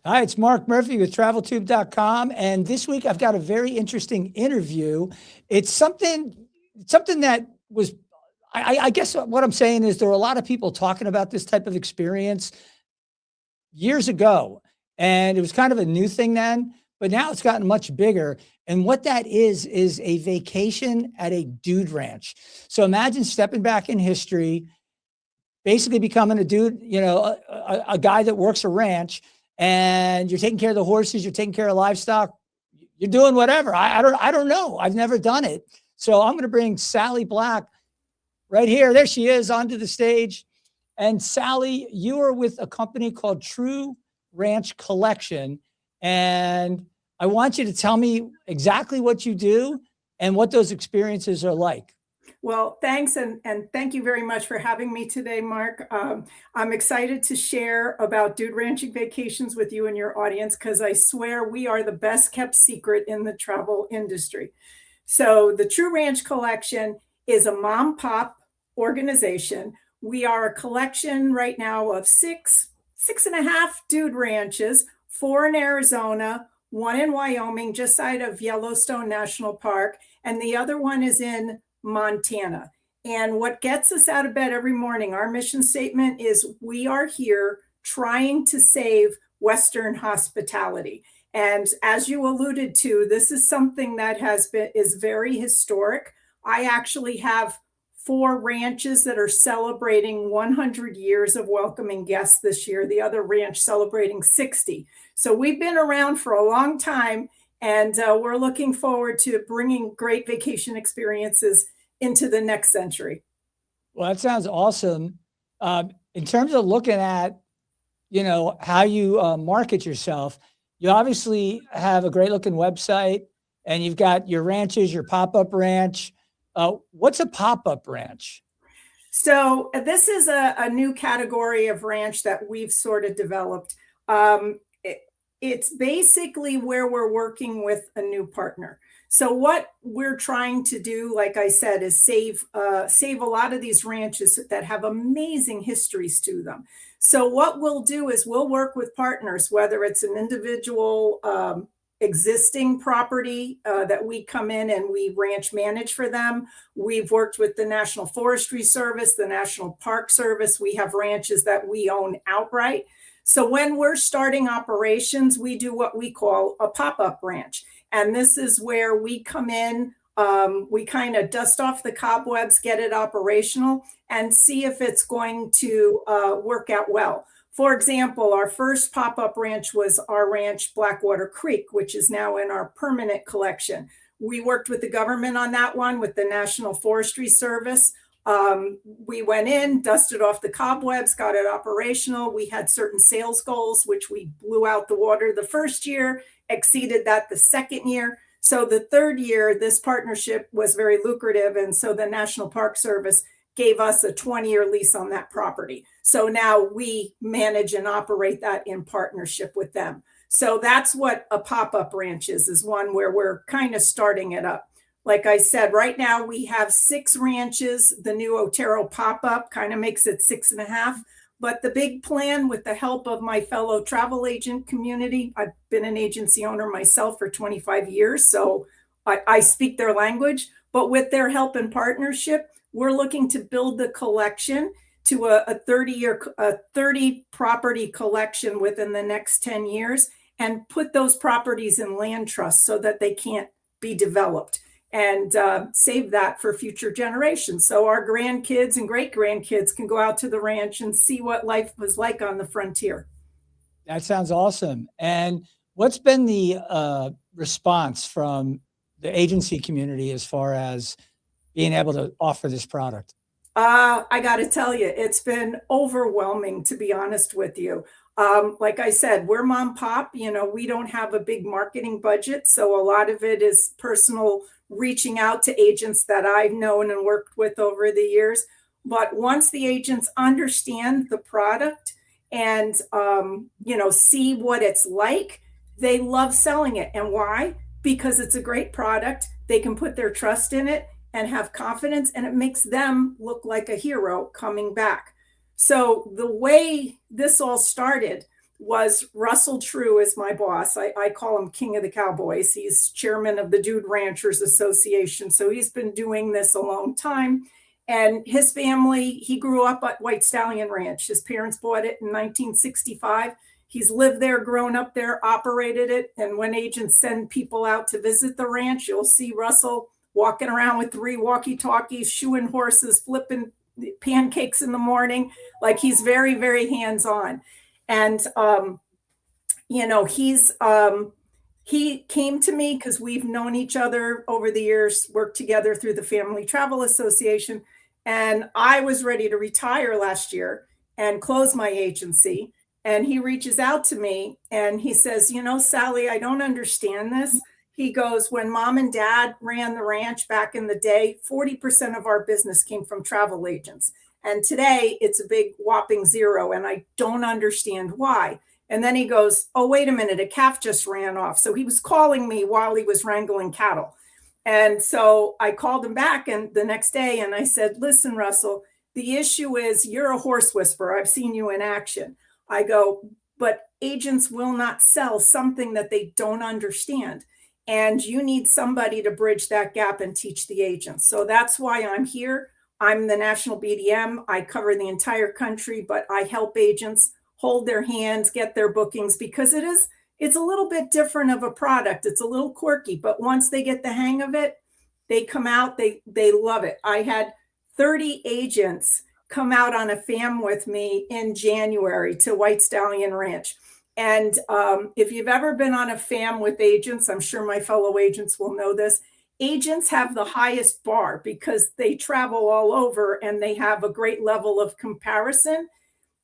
Hi, it's Mark Murphy with TravelTube.com, and this week I've got a very interesting interview. It's something that was, I guess what I'm saying is there are a lot of people talking about this type of experience years ago, and it was kind of a new thing then, but now it's gotten much bigger. And what that is a vacation at a dude ranch. So imagine stepping back in history, basically becoming a dude, a guy that works a ranch, and you're taking care of the horses, you're taking care of livestock, you're doing whatever. I don't know. I've never done it. So I'm going to bring Sally Black right here. There she is onto the stage. And Sally, you are with a company called True Ranch Collection. And I want you to tell me exactly what you do and what those experiences are like. Well, thanks, and thank you very much for having me today, Mark. I'm excited to share about Dude Ranching Vacations with you and your audience because I swear we are the best kept secret in the travel industry. So the True Ranch Collection is a mom pop organization. We are a collection right now of six and a half dude ranches, four in Arizona, one in Wyoming, just side of Yellowstone National Park, and the other one is in Montana. And what gets us out of bed every morning, our mission statement is we are here trying to save Western hospitality. And as you alluded to, this is something that is very historic. I actually have four ranches that are celebrating 100 years of welcoming guests this year, the other ranch celebrating 60. So we've been around for a long time, and we're looking forward to bringing great vacation experiences into the next century. Well, that sounds awesome. In terms of looking at, how you market yourself, you obviously have a great looking website, and you've got your ranches, your pop-up ranch. What's a pop-up ranch? So this is a new category of ranch that we've sort of developed. It's basically where we're working with a new partner. So what we're trying to do, like I said, is save a lot of these ranches that have amazing histories to them. So what we'll do is we'll work with partners, whether it's an individual existing property that we come in and we ranch manage for them. We've worked with the National Forestry Service, the National Park Service. We have ranches that we own outright. So when we're starting operations, we do what we call a pop-up ranch. And this is where we come in, we kind of dust off the cobwebs, get it operational, and see if it's going to work out well. For example, our first pop-up ranch was our ranch Blackwater Creek, which is now in our permanent collection. We worked with the government on that one, with the National Forestry Service. We went in, dusted off the cobwebs, got it operational. We had certain sales goals, which we blew out the water the first year, exceeded that the second year. So the third year, this partnership was very lucrative. And so the National Park Service gave us a 20-year lease on that property. So now we manage and operate that in partnership with them. So that's what a pop-up ranch is one where we're kind of starting it up. Like I said, right now we have 6 ranches. The new Otero pop-up kind of makes it 6.5. But the big plan, with the help of my fellow travel agent community, I've been an agency owner myself for 25 years, so I speak their language. But with their help and partnership, we're looking to build the collection to a 30 property collection within the next 10 years and put those properties in land trust so that they can't be developed, and save that for future generations. So our grandkids and great grandkids can go out to the ranch and see what life was like on the frontier. That sounds awesome. And what's been the response from the agency community as far as being able to offer this product? I got to tell you, it's been overwhelming, to be honest with you. Like I said, we're mom pop, we don't have a big marketing budget. So a lot of it is personal reaching out to agents that I've known and worked with over the years. But once the agents understand the product and, see what it's like, they love selling it. And why? Because it's a great product. They can put their trust in it and have confidence, and it makes them look like a hero coming back. So the way this all started was Russell True is my boss. I call him King of the Cowboys. He's chairman of the Dude Ranchers Association. So he's been doing this a long time. And his family, he grew up at White Stallion Ranch. His parents bought it in 1965. He's lived there, grown up there, operated it. And when agents send people out to visit the ranch, you'll see Russell walking around with 3 walkie-talkies, shoeing horses, flipping pancakes in the morning. Like, he's very, very hands-on. And, you know, he came to me because we've known each other over the years, worked together through the Family Travel Association. And I was ready to retire last year and close my agency. And he reaches out to me and he says, you know, Sally, I don't understand this. He goes, when mom and dad ran the ranch back in the day, 40% of our business came from travel agents. And today it's a big whopping 0. And I don't understand why. And then he goes, oh, wait a minute, a calf just ran off. So he was calling me while he was wrangling cattle. And so I called him back and the next day and I said, listen, Russell, the issue is you're a horse whisperer. I've seen you in action. I go, but agents will not sell something that they don't understand. And you need somebody to bridge that gap and teach the agents. So that's why I'm here. I'm the national BDM. I cover the entire country, but I help agents hold their hands, get their bookings, because it's a little bit different of a product. It's a little quirky, but once they get the hang of it, they come out, they love it. I had 30 agents come out on a fam with me in January to White Stallion Ranch. And if you've ever been on a fam with agents, I'm sure my fellow agents will know this. Agents have the highest bar because they travel all over and they have a great level of comparison.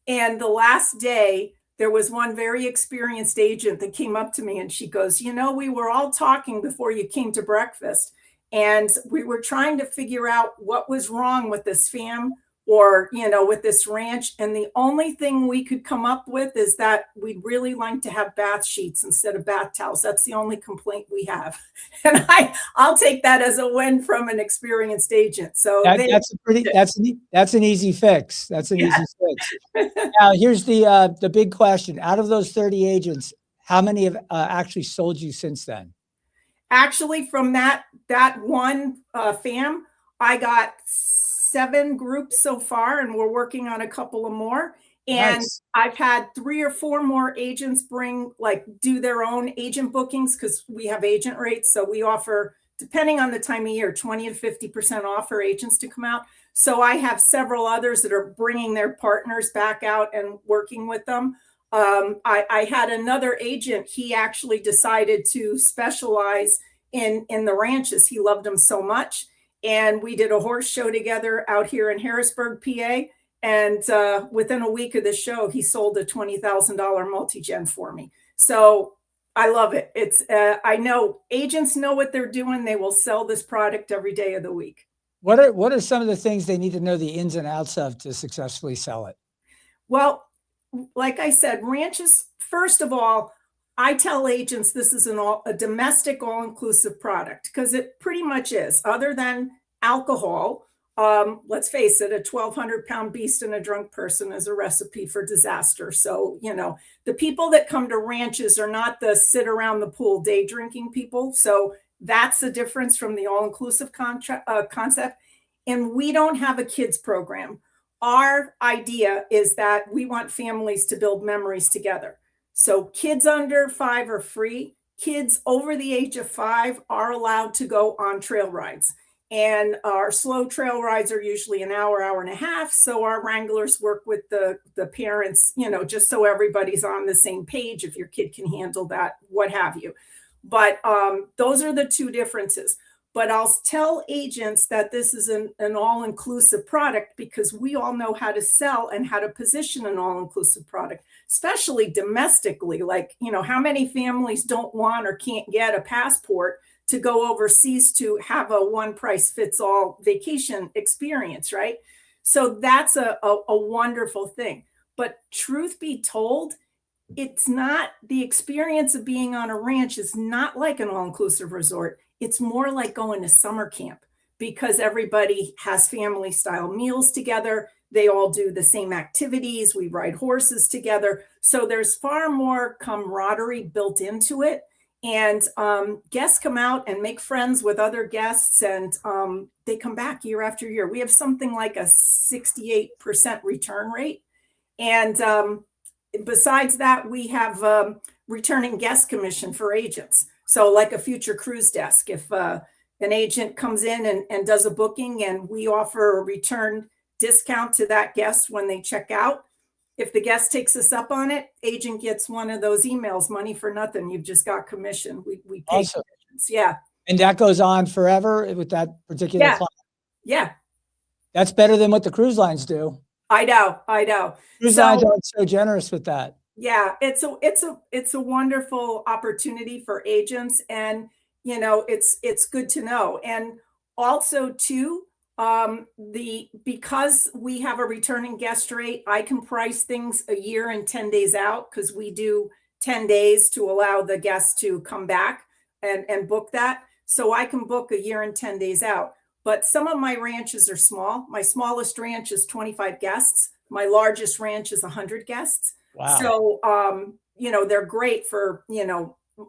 And the last day, there was one very experienced agent that came up to me and she goes, you know, we were all talking before you came to breakfast and we were trying to figure out what was wrong with this fam or, you know, with this ranch. And the only thing we could come up with is that we'd really like to have bath sheets instead of bath towels. That's the only complaint we have. And I'll take that as a win from an experienced agent. So that's an easy fix. That's an easy fix. Now here's the big question. Out of those 30 agents, how many have actually sold you since then? Actually, from that one fam, I got 7 groups so far, and we're working on a couple of more. And nice. I've had 3 or 4 more agents do their own agent bookings because we have agent rates. So we offer, depending on the time of year, 20 to 50% off for agents to come out. So I have several others that are bringing their partners back out and working with them. I had another agent, he actually decided to specialize in the ranches. He loved them so much. And we did a horse show together out here in Harrisburg, PA. And within a week of the show, he sold a $20,000 multi-gen for me. So I love it. I know agents know what they're doing. They will sell this product every day of the week. What are some of the things they need to know the ins and outs of to successfully sell it? Well, like I said, ranches, first of all, I tell agents this is a domestic all-inclusive product because it pretty much is. Other than alcohol, let's face it, a 1,200-pound beast and a drunk person is a recipe for disaster. So, you know, the people that come to ranches are not the sit around the pool day drinking people. So that's the difference from the all-inclusive concept. And we don't have a kids program. Our idea is that we want families to build memories together. So kids under 5 are free. Kids over the age of 5 are allowed to go on trail rides. And our slow trail rides are usually an hour, hour and a half. So our wranglers work with the parents, you know, just so everybody's on the same page, if your kid can handle that, what have you. But those are the 2 differences. But I'll tell agents that this is an all-inclusive product because we all know how to sell and how to position an all-inclusive product, especially domestically. Like, you know, how many families don't want or can't get a passport to go overseas to have a one-price-fits-all vacation experience, right? So that's a wonderful thing. But truth be told, it's not, the experience of being on a ranch is not like an all-inclusive resort. It's more like going to summer camp because everybody has family style meals together. They all do the same activities. We ride horses together. So there's far more camaraderie built into it. And guests come out and make friends with other guests, and they come back year after year. We have something like a 68% return rate. And besides that, we have returning guest commission for agents. So like a future cruise desk, if an agent comes in and does a booking and we offer a return discount to that guest when they check out, if the guest takes us up on it, agent gets one of those emails, money for nothing. You've just got commission. We pay Awesome. commissions. Yeah. And that goes on forever with that particular Yeah. client. Yeah. That's better than what the cruise lines do. I know. Cruise lines aren't so generous with that. Yeah, it's a wonderful opportunity for agents, and it's good to know. And also too, because we have a returning guest rate, I can price things a year and 10 days out, because we do 10 days to allow the guests to come back and book that. So I can book a year and 10 days out. But some of my ranches are small. My smallest ranch is 25 guests. My largest ranch is 100 guests. Wow. So, they're great for,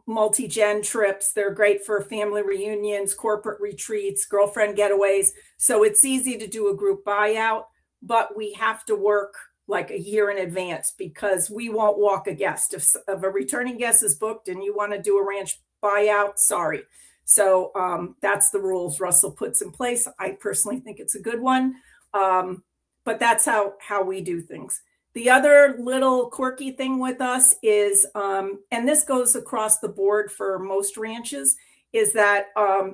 multi-gen trips. They're great for family reunions, corporate retreats, girlfriend getaways. So it's easy to do a group buyout, but we have to work like a year in advance, because we won't walk a guest. If a returning guest is booked and you want to do a ranch buyout, sorry. So that's the rules Russell puts in place. I personally think it's a good one. But that's how we do things. The other little quirky thing with us is, and this goes across the board for most ranches, is that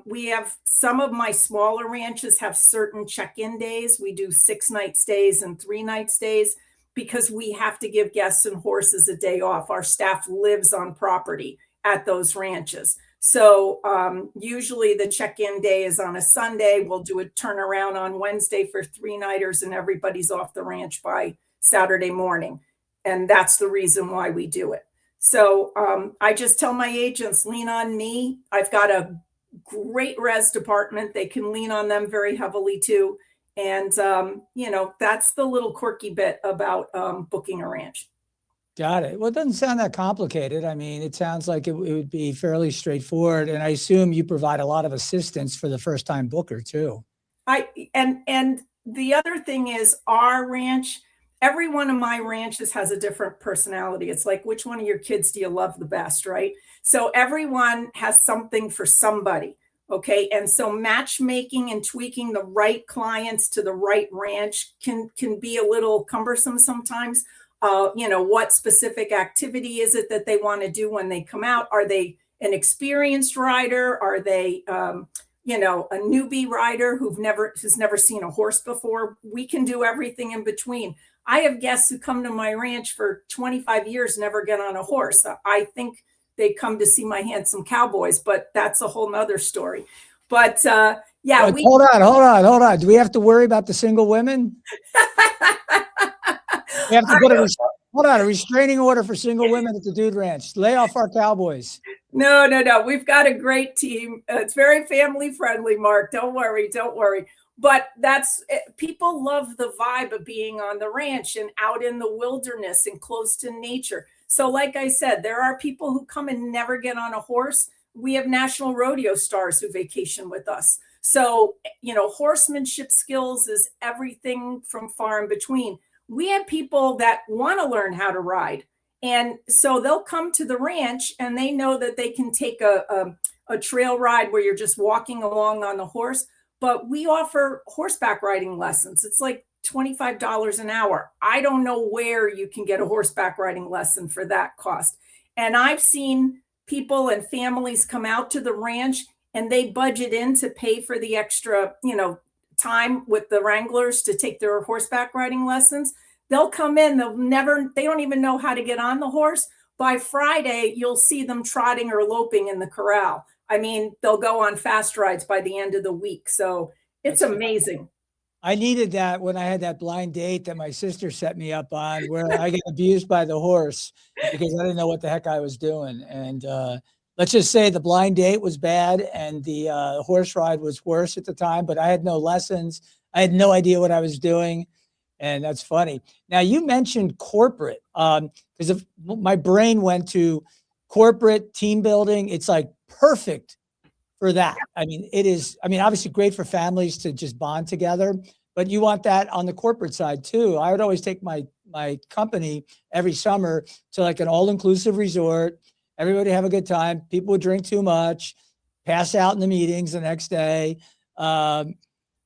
we have some of my smaller ranches have certain check-in days. We do 6-night stays and 3-night stays, because we have to give guests and horses a day off. Our staff lives on property at those ranches. So usually the check-in day is on a Sunday. We'll do a turnaround on Wednesday for 3-nighters, and everybody's off the ranch by Saturday morning. And that's the reason why we do it. So I just tell my agents, lean on me. I've got a great res department. They can lean on them very heavily too. And, that's the little quirky bit about booking a ranch. Got it. Well, it doesn't sound that complicated. I mean, it sounds like it would be fairly straightforward. And I assume you provide a lot of assistance for the first time booker too. And the other thing is, our ranch, every one of my ranches has a different personality. It's like, which one of your kids do you love the best, right? So everyone has something for somebody. Okay. And so matchmaking and tweaking the right clients to the right ranch can be a little cumbersome sometimes. What specific activity is it that they want to do when they come out? Are they an experienced rider? Are they, a newbie rider who's never seen a horse before? We can do everything in between. I have guests who come to my ranch for 25 years, never get on a horse. I think they come to see my handsome cowboys, but that's a whole nother story. But yeah. Hold on. Do we have to worry about the single women? We have to put a restraining order for single women at the Dude Ranch. Lay off our cowboys. No. We've got a great team. It's very family friendly, Mark. Don't worry. But people love the vibe of being on the ranch and out in the wilderness and close to nature. So like I said, there are people who come and never get on a horse. We have national rodeo stars who vacation with us. So, horsemanship skills is everything from far in between. We have people that want to learn how to ride. And so they'll come to the ranch and they know that they can take a trail ride where you're just walking along on the horse. But we offer horseback riding lessons. It's like $25 an hour. I don't know where you can get a horseback riding lesson for that cost. And I've seen people and families come out to the ranch and they budget in to pay for the extra, time with the wranglers to take their horseback riding lessons. They'll come in, they don't even know how to get on the horse. By Friday, you'll see them trotting or loping in the corral. I mean, they'll go on fast rides by the end of the week. So it's amazing. I needed that when I had that blind date that my sister set me up on, where I get abused by the horse because I didn't know what the heck I was doing. And let's just say the blind date was bad and the horse ride was worse at the time, but I had no lessons. I had no idea what I was doing. And that's funny. Now you mentioned corporate, because if my brain went to corporate team building, it's like perfect for that. I mean, it is, I mean, obviously great for families to just bond together, but you want that on the corporate side too. I would always take my company every summer to like an all-inclusive resort. Everybody have a good time. People would drink too much, pass out in the meetings the next day. Um,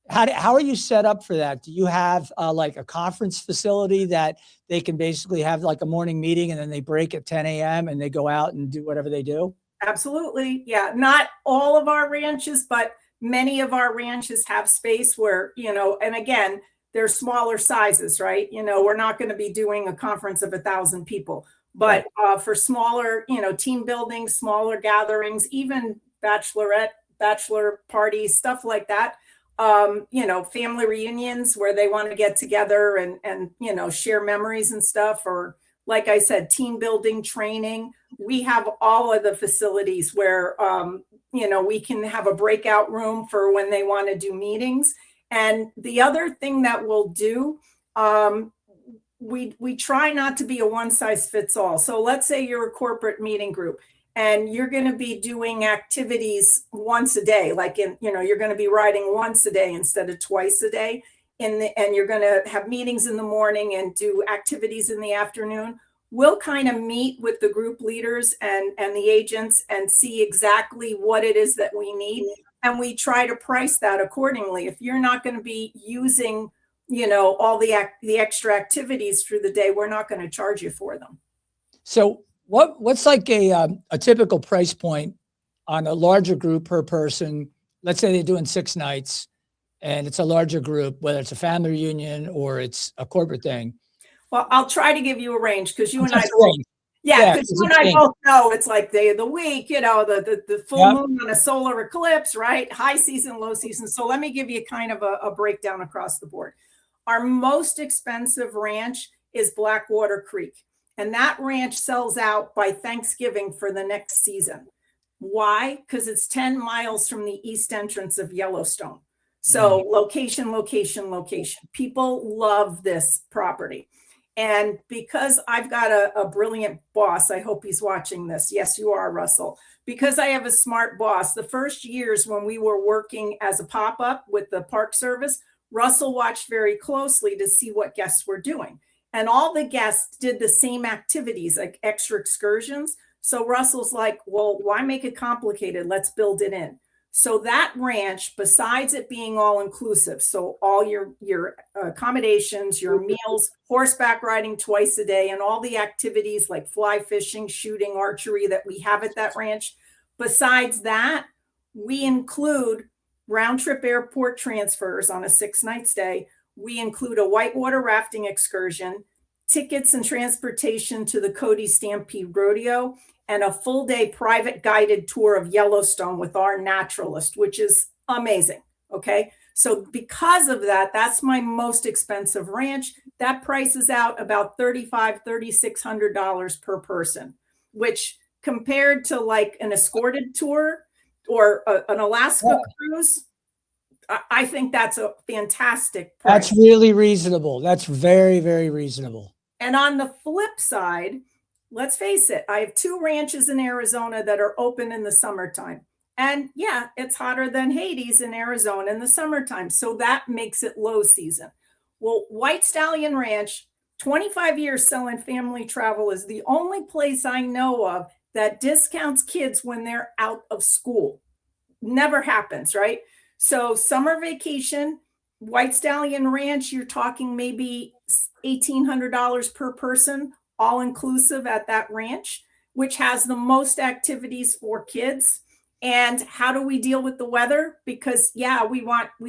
how are you set up for that? Do you have like a conference facility that they can basically have like a morning meeting and then they break at 10 a.m. and they go out and do whatever they do? Absolutely. Yeah. Not all of our ranches, but many of our ranches have space where, and again, they're smaller sizes, right? We're not going to be doing a conference of 1,000 people, but for smaller, team building, smaller gatherings, even bachelor parties, stuff like that. Family reunions where they want to get together and share memories and stuff, or like I said, team building training. We have all of the facilities where, we can have a breakout room for when they want to do meetings. And the other thing that we'll do, we try not to be a one size fits all. So let's say you're a corporate meeting group and you're going to be doing activities once a day, like you're going to be riding once a day instead of twice a day. And you're going to have meetings in the morning and do activities in the afternoon. We'll kind of meet with the group leaders and the agents and see exactly what it is that we need. And we try to price that accordingly. If you're not going to be using, all the extra activities through the day, we're not going to charge you for them. So what's like a typical price point on a larger group per person? Let's say they're doing 6 nights and it's a larger group, whether it's a family reunion or it's a corporate thing. Well, I'll try to give you a range because you and I, because you and I both know it's like day of the week, the full moon on a solar eclipse, right? High season, low season. So let me give you kind of a breakdown across the board. Our most expensive ranch is Blackwater Creek, and that ranch sells out by Thanksgiving for the next season. Why? Because it's 10 miles from the east entrance of Yellowstone. So location, location, location. People love this property. And because I've got a brilliant boss, I hope he's watching this. Yes, you are, Russell. Because I have a smart boss, the first years when we were working as a pop-up with the Park Service, Russell watched very closely to see what guests were doing. And all the guests did the same activities, like extra excursions. So Russell's like, well, why make it complicated? Let's build it in. So that ranch, besides it being all inclusive, so all your accommodations, your meals, horseback riding twice a day, and all the activities like fly fishing, shooting, archery that we have at that ranch. Besides that, we include round trip airport transfers on a 6-night stay. We include a whitewater rafting excursion, tickets and transportation to the Cody Stampede Rodeo, and a full day private guided tour of Yellowstone with our naturalist, which is amazing. Okay. So because of that, that's my most expensive ranch. That prices out about $3,500, $3,600 per person, which compared to like an escorted tour or an Alaska cruise, I think that's a fantastic price. That's really reasonable. That's very, very reasonable. And on the flip side, let's face it, I have 2 ranches in Arizona that are open in the summertime. And yeah, it's hotter than Hades in Arizona in the summertime. So that makes it low season. Well, White Stallion Ranch, 25 years selling family travel, is the only place I know of that discounts kids when they're out of school. Never happens, right? So summer vacation, White Stallion Ranch, you're talking maybe $1,800 per person, all inclusive at that ranch, which has the most activities for kids. And how do we deal with the weather? Because we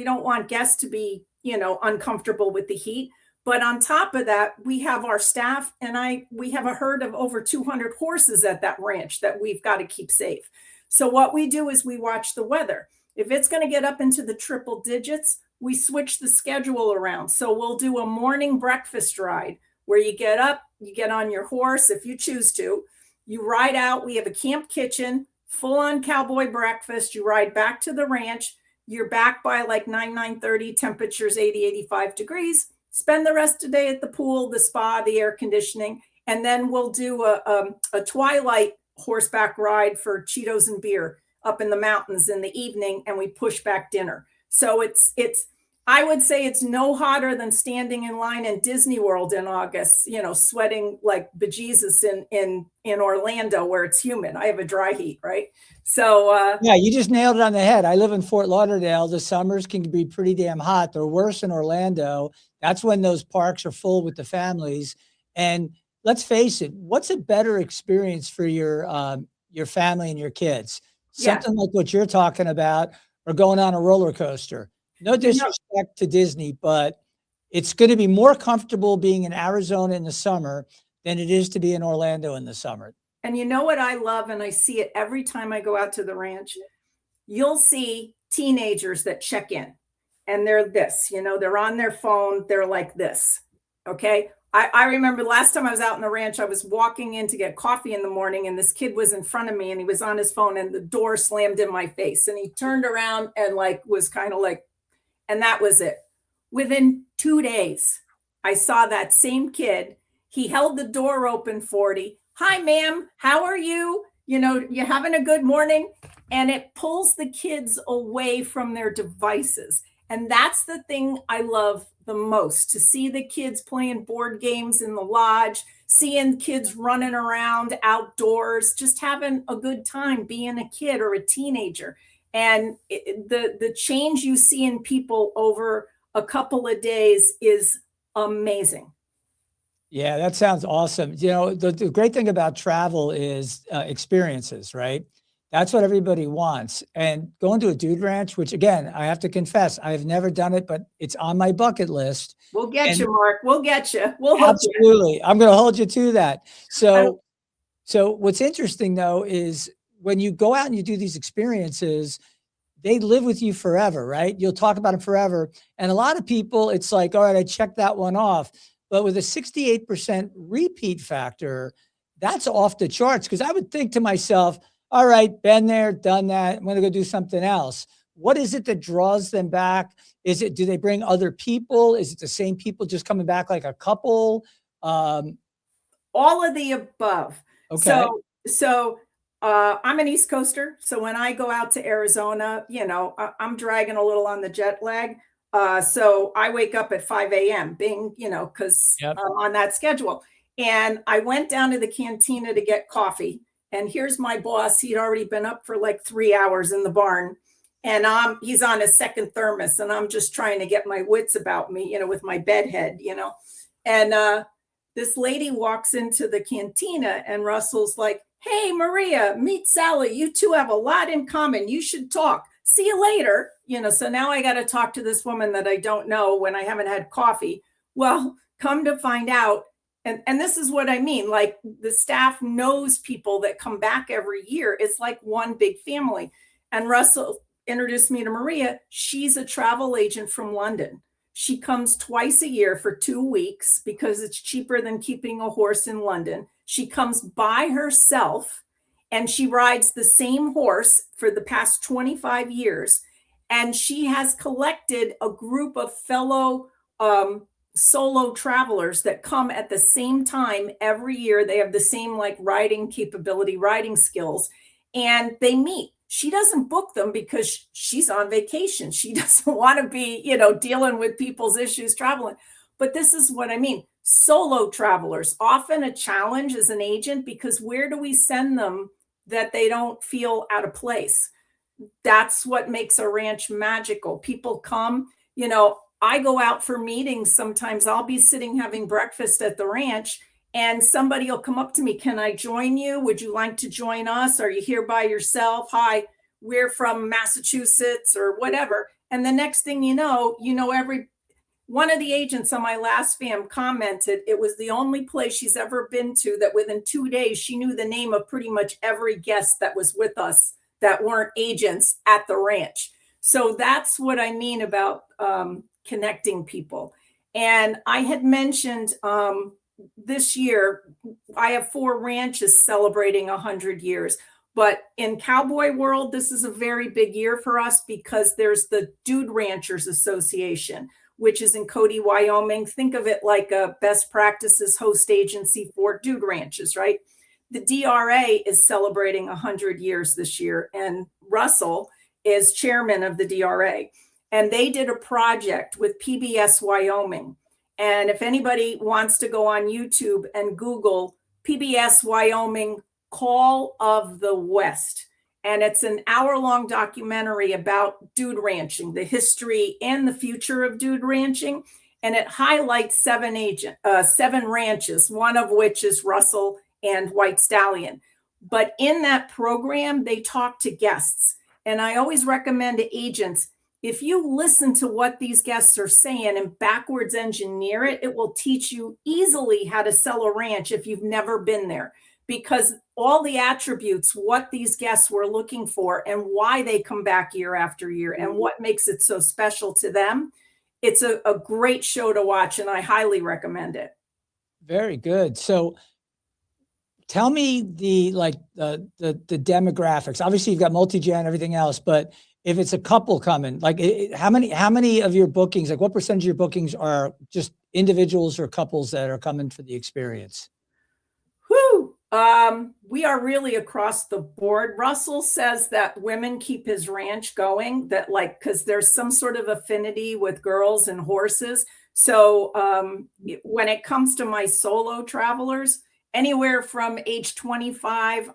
don't want guests to be, uncomfortable with the heat. But on top of that, we have our staff and we have a herd of over 200 horses at that ranch that we've got to keep safe. So what we do is we watch the weather. If it's going to get up into the triple digits, we switch the schedule around. So we'll do a morning breakfast ride where you get up, you get on your horse if you choose to, you ride out. We have a camp kitchen, full on cowboy breakfast. You ride back to the ranch. You're back by like 9:30, temperatures 80, 85 degrees. spend the rest of the day at the pool, the spa, the air conditioning, and then we'll do a twilight horseback ride for Cheetos and beer up in the mountains in the evening, and we push back dinner. So it's I would say it's no hotter than standing in line in Disney World in August, sweating like bejesus in Orlando where it's humid. I have a dry heat, right? So Yeah, you just nailed it on the head. I live in Fort Lauderdale. The summers can be pretty damn hot. They're worse in Orlando. That's when those parks are full with the families. And let's face it, what's a better experience for your family and your kids? yeah, Something like what you're talking about, or going on a roller coaster. No you know, disrespect to Disney, but it's going to be more comfortable being in Arizona in the summer than it is to be in Orlando in the summer. and you know what I love, and I see it every time I go out to the ranch. You'll see teenagers that check in and they're this, they're on their phone, they're like this. Okay. I remember last time I was out in the ranch, I was walking in to get coffee in the morning, and this kid was in front of me and he was on his phone, and the door slammed in my face. And he turned around and was kind of like, and that was it. Within 2 days, I saw that same kid. He held the door open 40. Hi, ma'am. How are you? You having a good morning? And it pulls the kids away from their devices. And that's the thing I love the most, to see the kids playing board games in the lodge, seeing kids running around outdoors, just having a good time being a kid or a teenager. And the change you see in people over a couple of days is amazing. Yeah, that sounds awesome. The great thing about travel is experiences, right? That's what everybody wants. And going to a dude ranch, which again, I have to confess, I have never done it, but it's on my bucket list. We'll get And you, Mark. We'll get you. We'll hook you. absolutely, I'm going to hold you to that. So what's interesting though is when you go out and you do these experiences, they live with you forever, right? You'll talk about them forever. And a lot of people, it's like, all right, I checked that one off. But with a 68% repeat factor, that's off the charts. Because I would think to myself, all right, been there, done that. I'm going to go do something else. What is it that draws them back? Do they bring other people? Is it the same people just coming back like a couple? All of the above. Okay. So I'm an East Coaster. So when I go out to Arizona, I'm dragging a little on the jet lag. So I wake up at 5 a.m. being, because Yep. I'm on that schedule. And I went down to the cantina to get coffee. And here's my boss. He'd already been up for like 3 hours in the barn. And he's on his second thermos. And I'm just trying to get my wits about me, with my bedhead, And this lady walks into the cantina, and Russell's like, hey, Maria, meet Sally. You two have a lot in common. You should talk. See you later. So now I got to talk to this woman that I don't know when I haven't had coffee. Well, come to find out. And this is what I mean. Like, the staff knows people that come back every year. It's like one big family. And Russell introduced me to Maria. She's a travel agent from London. She comes twice a year for 2 weeks because it's cheaper than keeping a horse in London. She comes by herself, and she rides the same horse for the past 25 years. And she has collected a group of fellow solo travelers that come at the same time every year. They have the same riding capability, riding skills, and they meet. She doesn't book them because she's on vacation. She doesn't want to be, dealing with people's issues traveling. But this is what I mean. Solo travelers, often a challenge as an agent, because where do we send them that they don't feel out of place? That's what makes a ranch magical. People come, I go out for meetings. Sometimes I'll be sitting having breakfast at the ranch, and somebody will come up to me. Can I join you? Would you like to join us? Are you here by yourself? Hi, we're from Massachusetts or whatever. And the next thing you know, every one of the agents on my last fam commented it was the only place she's ever been to that within 2 days, she knew the name of pretty much every guest that was with us that weren't agents at the ranch. So that's what I mean about connecting people. And I had mentioned this year, I have 4 ranches celebrating 100 years. But in cowboy world, this is a very big year for us because there's the Dude Ranchers Association, which is in Cody, Wyoming. Think of it like a best practices host agency for dude ranches, right? The DRA is celebrating 100 years this year, and Russell is chairman of the DRA. And they did a project with PBS Wyoming. And if anybody wants to go on YouTube and Google PBS Wyoming Call of the West, and it's an hour-long documentary about dude ranching, the history and the future of dude ranching. And it highlights seven ranches, one of which is Russell and White Stallion. But in that program, they talk to guests. And I always recommend to agents, if you listen to what these guests are saying and backwards engineer it, it will teach you easily how to sell a ranch if you've never been there. Because all the attributes, what these guests were looking for and why they come back year after year and what makes it so special to them, it's a great show to watch, and I highly recommend it. Very good. So tell me the demographics. Obviously, you've got multi-gen, everything else, but if it's a couple coming, like how many of your bookings, like what percentage of your bookings are just individuals or couples that are coming for the experience? Whew. We are really across the board. Russell says that women keep his ranch going, that like, because there's some sort of affinity with girls and horses. So when it comes to my solo travelers, anywhere from age 25,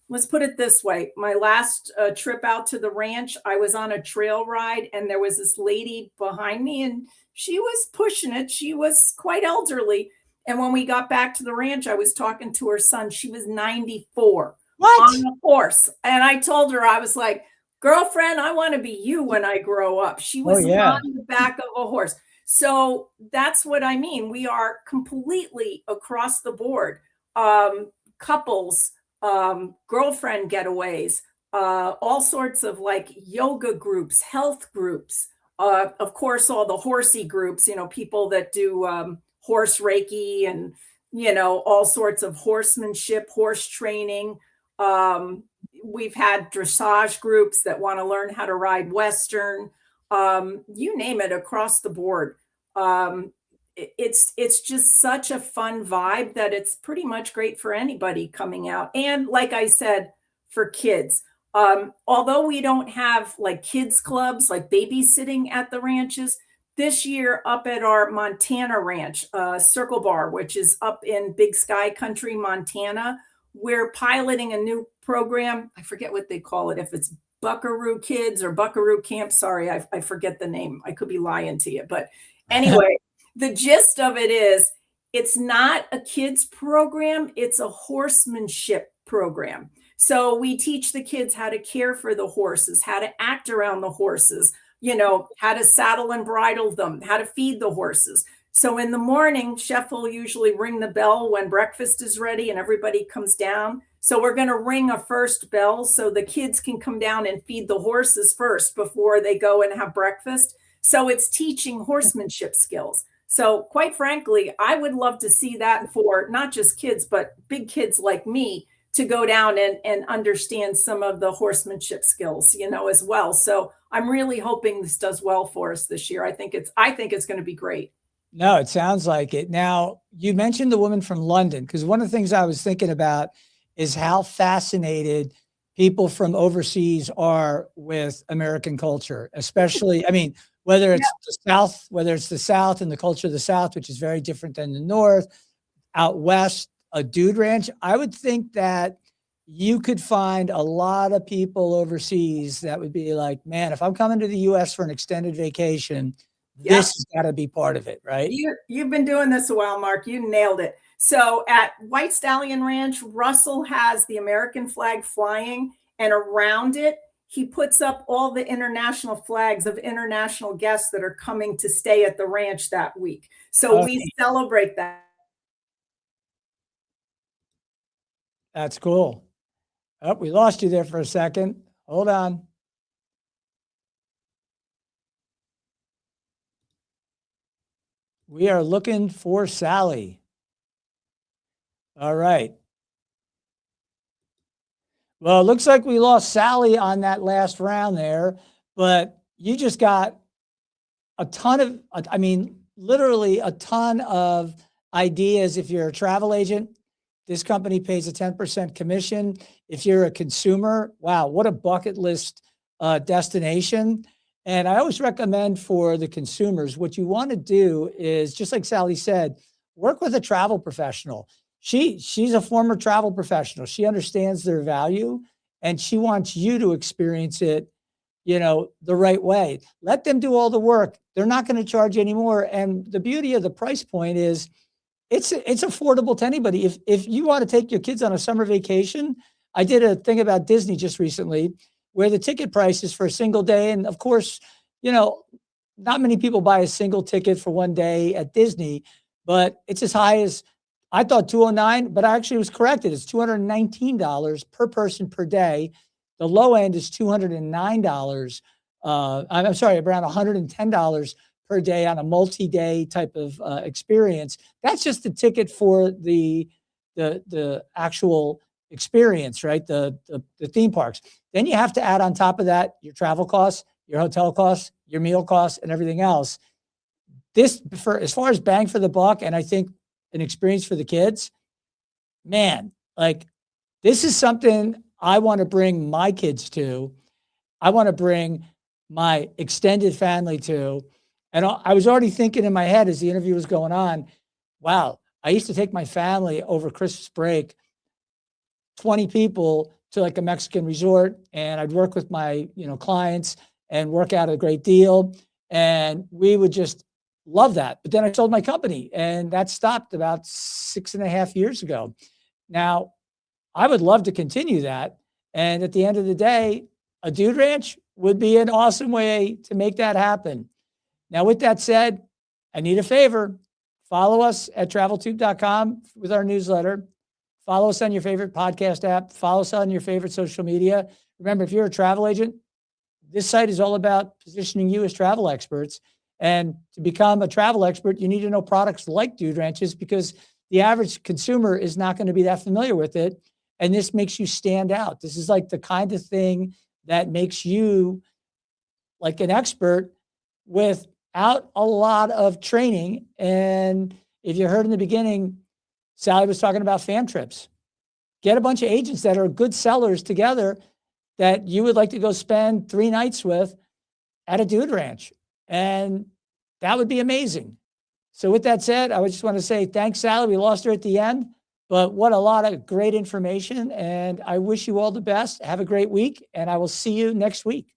let's put it this way. My last trip out to the ranch, I was on a trail ride and there was this lady behind me and she was pushing it. She was quite elderly. And when we got back to the ranch, I was talking to her son. She was 94 on a horse. And I told her, I was like, girlfriend, I want to be you when I grow up. She was on the back of a horse. So that's what I mean. We are completely across the board. Couples, girlfriend getaways, all sorts of like yoga groups, health groups, of course, all the horsey groups, people that do horse reiki and, all sorts of horsemanship, horse training. We've had dressage groups that want to learn how to ride Western, you name it, across the board. It's just such a fun vibe that it's pretty much great for anybody coming out. And like I said, for kids, although we don't have like kids clubs, like babysitting at the ranches, this year up at our Montana ranch, Circle Bar, which is up in Big Sky Country, Montana, we're piloting a new program. I forget what they call it. If it's Buckaroo Kids or Buckaroo Camp. Sorry, I forget the name. I could be lying to you. But anyway, the gist of it is it's not a kids program. It's a horsemanship program. So we teach the kids how to care for the horses, how to act around the horses, how to saddle and bridle them, how to feed the horses. So in the morning, Chef will usually ring the bell when breakfast is ready and everybody comes down. So we're going to ring a first bell so the kids can come down and feed the horses first before they go and have breakfast. So it's teaching horsemanship skills. So quite frankly, I would love to see that for not just kids, but big kids like me to go down and understand some of the horsemanship skills, as well. So I'm really hoping this does well for us this year. I think it's going to be great. No, it sounds like it. Now, you mentioned the woman from London, because one of the things I was thinking about is how fascinated people from overseas are with American culture, especially, whether it's the South and the culture of the South, which is very different than the North, out West, a dude ranch. I would think that you could find a lot of people overseas that would be like, man, if I'm coming to the US for an extended vacation, this has got to be part of it, right? You've been doing this a while, Mark. You nailed it. So at White Stallion Ranch, Russell has the American flag flying, and around it, he puts up all the international flags of international guests that are coming to stay at the ranch that week. So we celebrate that. That's cool. Oh, we lost you there for a second. Hold on. We are looking for Sally. All right. Well, it looks like we lost Sally on that last round there, but you just got a ton of, I mean, literally a ton of ideas. If you're a travel agent, this company pays a 10% commission. If you're a consumer, wow, what a bucket list destination. And I always recommend for the consumers, what you want to do is, just like Sally said, work with a travel professional. She's a former travel professional. She understands their value and she wants you to experience it, the right way. Let them do all the work. They're not going to charge any more. And the beauty of the price point is it's affordable to anybody. If you want to take your kids on a summer vacation, I did a thing about Disney just recently where the ticket price is for a single day. And of course, not many people buy a single ticket for one day at Disney, but it's as high as, I thought 209, but I actually was corrected. It's $219 per person per day. The low end is $209. I'm sorry, around $110 per day on a multi-day type of experience. That's just the ticket for the actual experience, right? The theme parks. Then you have to add on top of that your travel costs, your hotel costs, your meal costs, and everything else. This, for as far as bang for the buck, and I think an experience for the kids, man, like this is something I want to bring my kids to. I want to bring my extended family to. And I was already thinking in my head as the interview was going on, wow, I used to take my family over Christmas break, 20 people to like a Mexican resort, and I'd work with my, clients and work out a great deal. And we would just love that. But then I sold my company and that stopped about 6.5 years ago. Now, I would love to continue that. And at the end of the day, a dude ranch would be an awesome way to make that happen. Now, with that said, I need a favor. Follow us at traveltube.com with our newsletter. Follow us on your favorite podcast app. Follow us on your favorite social media. Remember, if you're a travel agent, this site is all about positioning you as travel experts. And to become a travel expert, you need to know products like dude ranches because the average consumer is not going to be that familiar with it. And this makes you stand out. This is like the kind of thing that makes you like an expert without a lot of training. And if you heard in the beginning, Sally was talking about fam trips. Get a bunch of agents that are good sellers together that you would like to go spend 3 nights with at a dude ranch. And that would be amazing. So with that said, I would just want to say thanks, Sally. We lost her at the end, but what a lot of great information. And I wish you all the best. Have a great week, and I will see you next week.